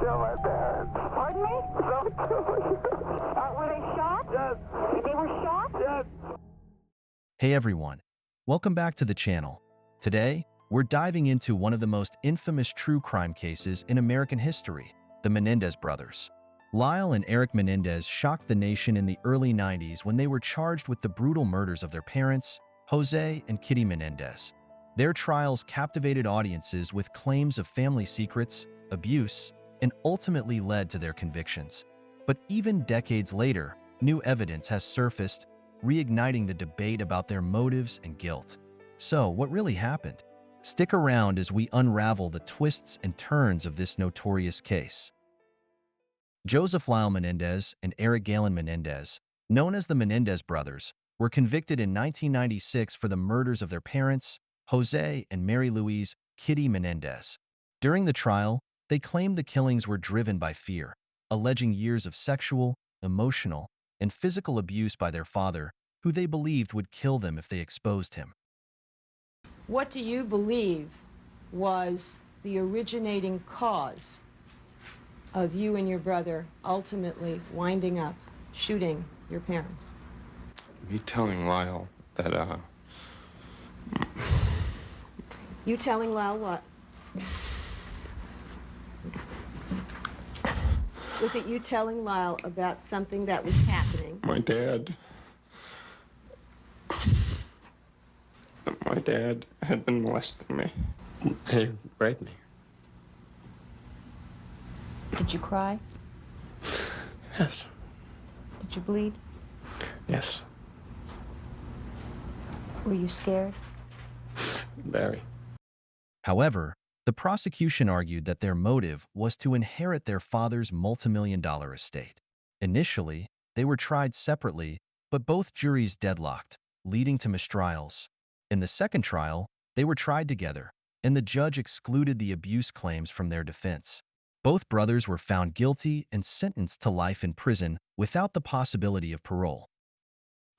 kill my parents. Pardon me? Don't kill me. Were they shot? Yes. They were shot? Yes. Hey everyone, welcome back to the channel. Today, we're diving into one of the most infamous true crime cases in American history, the Menendez brothers. Lyle and Eric Menendez shocked the nation in the early 90s when they were charged with the brutal murders of their parents, Jose and Kitty Menendez. Their trials captivated audiences with claims of family secrets, abuse, and ultimately led to their convictions. But even decades later, new evidence has surfaced, reigniting the debate about their motives and guilt. So, what really happened? Stick around as we unravel the twists and turns of this notorious case. Joseph Lyle Menendez and Eric Galen Menendez, known as the Menendez brothers, were convicted in 1996 for the murders of their parents, Jose and Mary Louise "Kitty" Menendez. During the trial, they claimed the killings were driven by fear, alleging years of sexual, emotional, and physical abuse by their father, who they believed would kill them if they exposed him. What do you believe was the originating cause of you and your brother ultimately winding up shooting your parents? Me telling Lyle that, You telling Lyle what? Was it you telling Lyle about something that was happening? my dad had been molesting me. He raped me. Did you cry? Yes. Did you bleed? Yes. Were you scared? Very. However, the prosecution argued that their motive was to inherit their father's multimillion-dollar estate. Initially, they were tried separately, but both juries deadlocked, leading to mistrials. In the second trial, they were tried together, and the judge excluded the abuse claims from their defense. Both brothers were found guilty and sentenced to life in prison without the possibility of parole.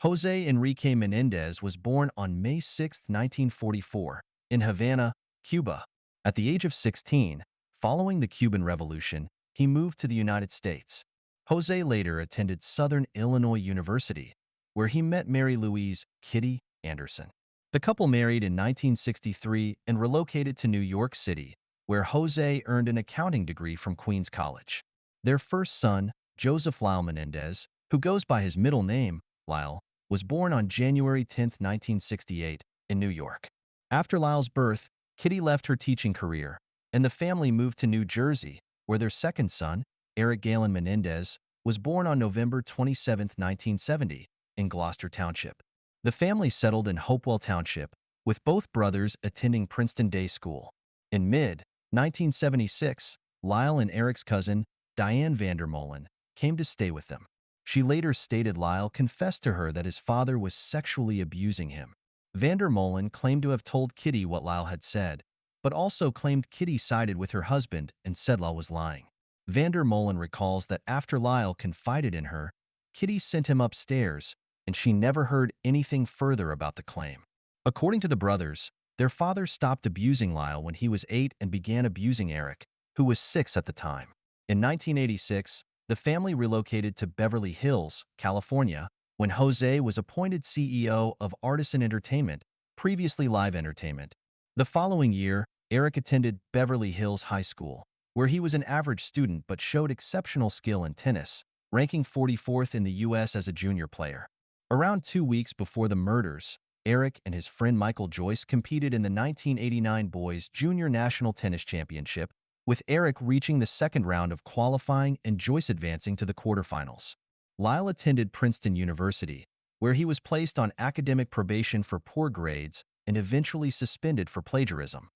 Jose Enrique Menendez was born on May 6, 1944, in Havana, Cuba. At the age of 16, following the Cuban Revolution, he moved to the United States. Jose later attended Southern Illinois University, where he met Mary Louise "Kitty" Anderson. The couple married in 1963 and relocated to New York City, where Jose earned an accounting degree from Queens College. Their first son, Joseph Lyle Menendez, who goes by his middle name, Lyle, was born on January 10, 1968, in New York. After Lyle's birth, Kitty left her teaching career, and the family moved to New Jersey, where their second son, Eric Galen Menendez, was born on November 27, 1970, in Gloucester Township. The family settled in Hopewell Township, with both brothers attending Princeton Day School. In mid-1976, Lyle and Eric's cousin, Diane Vandermolen, came to stay with them. She later stated Lyle confessed to her that his father was sexually abusing him. Vandermolen claimed to have told Kitty what Lyle had said, but also claimed Kitty sided with her husband and said Lyle was lying. Vandermolen recalls that after Lyle confided in her, Kitty sent him upstairs, and she never heard anything further about the claim. According to the brothers, their father stopped abusing Lyle when he was 8 and began abusing Eric, who was 6 at the time. In 1986, the family relocated to Beverly Hills, California, when Jose was appointed CEO of Artisan Entertainment, previously Live Entertainment. The following year, Eric attended Beverly Hills High School, where he was an average student but showed exceptional skill in tennis, ranking 44th in the U.S. as a junior player. Around 2 weeks before the murders, Eric and his friend Michael Joyce competed in the 1989 Boys Junior National Tennis Championship, with Eric reaching the second round of qualifying and Joyce advancing to the quarterfinals. Lyle attended Princeton University, where he was placed on academic probation for poor grades and eventually suspended for plagiarism.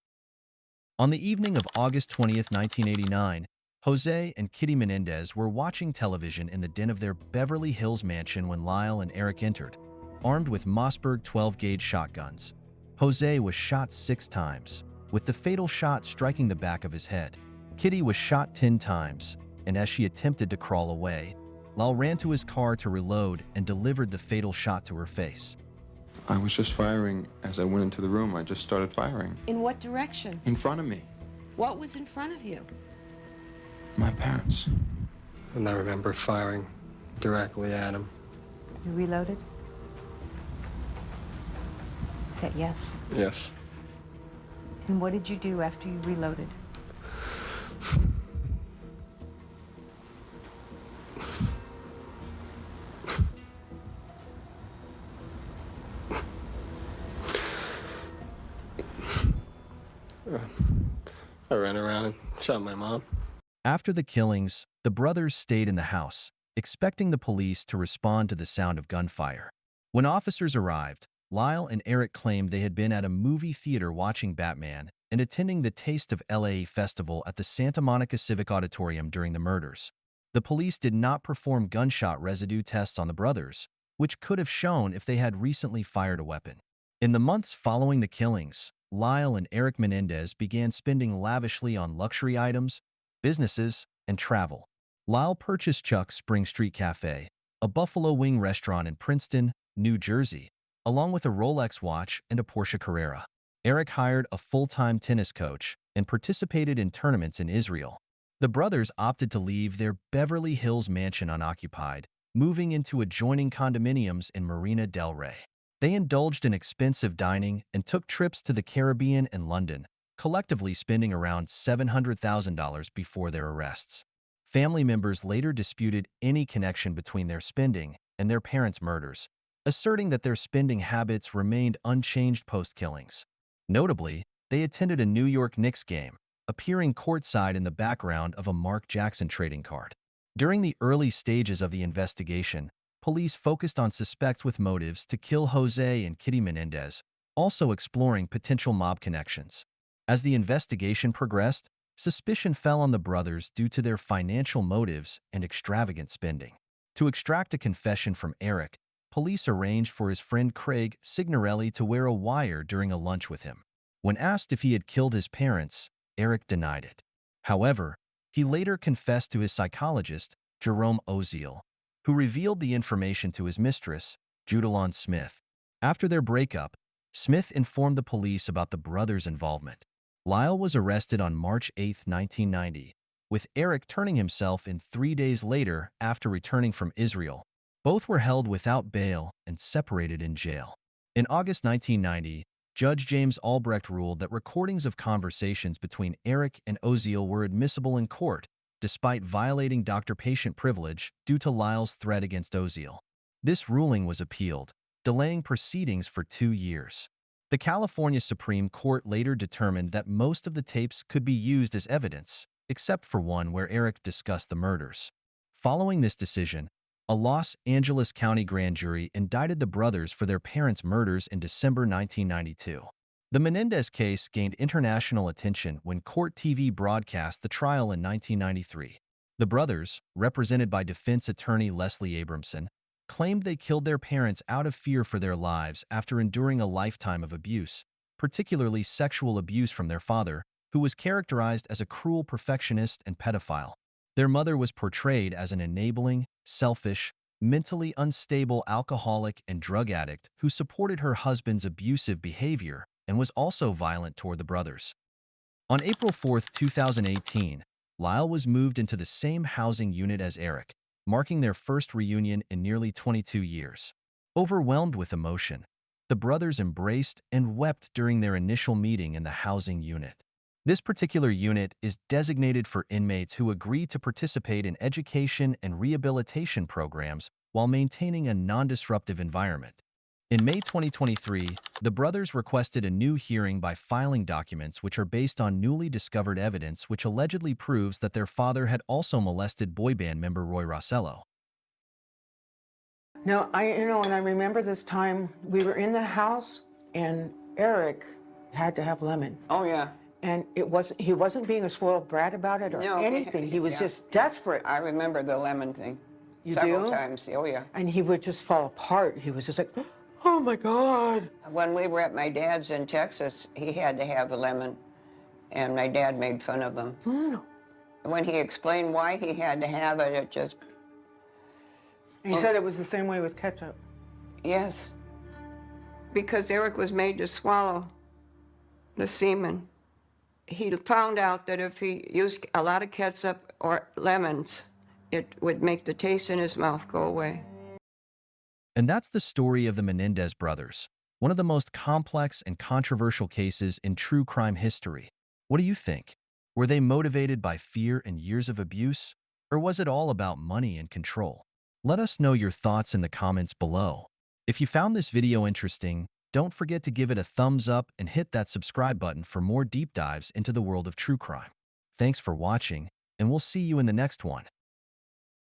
On the evening of August 20, 1989, Jose and Kitty Menendez were watching television in the den of their Beverly Hills mansion when Lyle and Eric entered, armed with Mossberg 12-gauge shotguns. Jose was shot 6 times, with the fatal shot striking the back of his head. Kitty was shot 10 times, and as she attempted to crawl away, Lyle ran to his car to reload and delivered the fatal shot to her face. I was just firing as I went into the room. I just started firing. In what direction? In front of me. What was in front of you? My parents. And I remember firing directly at him. You reloaded? Is that yes? Yes. And what did you do after you reloaded? I ran around and shot my mom. After the killings, the brothers stayed in the house, expecting the police to respond to the sound of gunfire. When officers arrived, Lyle and Eric claimed they had been at a movie theater watching Batman and attending the Taste of LA festival at the Santa Monica Civic Auditorium during the murders. The police did not perform gunshot residue tests on the brothers, which could have shown if they had recently fired a weapon. In the months following the killings, Lyle and Eric Menendez began spending lavishly on luxury items, businesses, and travel. Lyle purchased Chuck's Spring Street Cafe, a buffalo wing restaurant in Princeton, New Jersey, along with a Rolex watch and a Porsche Carrera. Eric hired a full-time tennis coach and participated in tournaments in Israel. The brothers opted to leave their Beverly Hills mansion unoccupied, moving into adjoining condominiums in Marina del Rey. They indulged in expensive dining and took trips to the Caribbean and London, collectively spending around $700,000 before their arrests. Family members later disputed any connection between their spending and their parents' murders, asserting that their spending habits remained unchanged post-killings. Notably, they attended a New York Knicks game, appearing courtside in the background of a Mark Jackson trading card. During the early stages of the investigation, police focused on suspects with motives to kill Jose and Kitty Menendez, also exploring potential mob connections. As the investigation progressed, suspicion fell on the brothers due to their financial motives and extravagant spending. To extract a confession from Eric, police arranged for his friend Craig Signorelli to wear a wire during a lunch with him. When asked if he had killed his parents, Eric denied it. However, he later confessed to his psychologist, Jerome Oziel, who revealed the information to his mistress, Judalon Smith. After their breakup, Smith informed the police about the brothers' involvement. Lyle was arrested on March 8, 1990, with Eric turning himself in 3 days later after returning from Israel. Both were held without bail and separated in jail. In August 1990, Judge James Albrecht ruled that recordings of conversations between Eric and Oziel were admissible in court, despite violating doctor-patient privilege due to Lyle's threat against Oziel. This ruling was appealed, delaying proceedings for 2 years. The California Supreme Court later determined that most of the tapes could be used as evidence, except for one where Eric discussed the murders. Following this decision, a Los Angeles County grand jury indicted the brothers for their parents' murders in December 1992. The Menendez case gained international attention when Court TV broadcast the trial in 1993. The brothers, represented by defense attorney Leslie Abramson, claimed they killed their parents out of fear for their lives after enduring a lifetime of abuse, particularly sexual abuse from their father, who was characterized as a cruel perfectionist and pedophile. Their mother was portrayed as an enabling, selfish, mentally unstable alcoholic and drug addict who supported her husband's abusive behavior and was also violent toward the brothers. On April 4, 2018, Lyle was moved into the same housing unit as Eric, marking their first reunion in nearly 22 years. Overwhelmed with emotion, the brothers embraced and wept during their initial meeting in the housing unit. This particular unit is designated for inmates who agree to participate in education and rehabilitation programs while maintaining a non-disruptive environment. In May 2023, the brothers requested a new hearing by filing documents which are based on newly discovered evidence which allegedly proves that their father had also molested boy band member Roy Rossello. Now, and I remember this time we were in the house and Eric had to have lemon. Oh, yeah. And he wasn't being a spoiled brat about it or No, anything. He was yeah. just desperate. I remember the lemon thing. You Several do? times, oh yeah. And he would just fall apart. He was just like, oh my God. When we were at my dad's in Texas, he had to have a lemon, and my dad made fun of him. When he explained why he had to have it, it just... And he said it was the same way with ketchup. Yes. Because Eric was made to swallow the semen. he found out that if he used a lot of ketchup or lemons, it would make the taste in his mouth go away. And that's the story of the Menendez brothers, one of the most complex and controversial cases in true crime history. What do you think? Were they motivated by fear and years of abuse, or was it all about money and control? Let us know your thoughts in the comments below. If you found this video interesting, don't forget to give it a thumbs up and hit that subscribe button for more deep dives into the world of true crime. Thanks for watching, and we'll see you in the next one.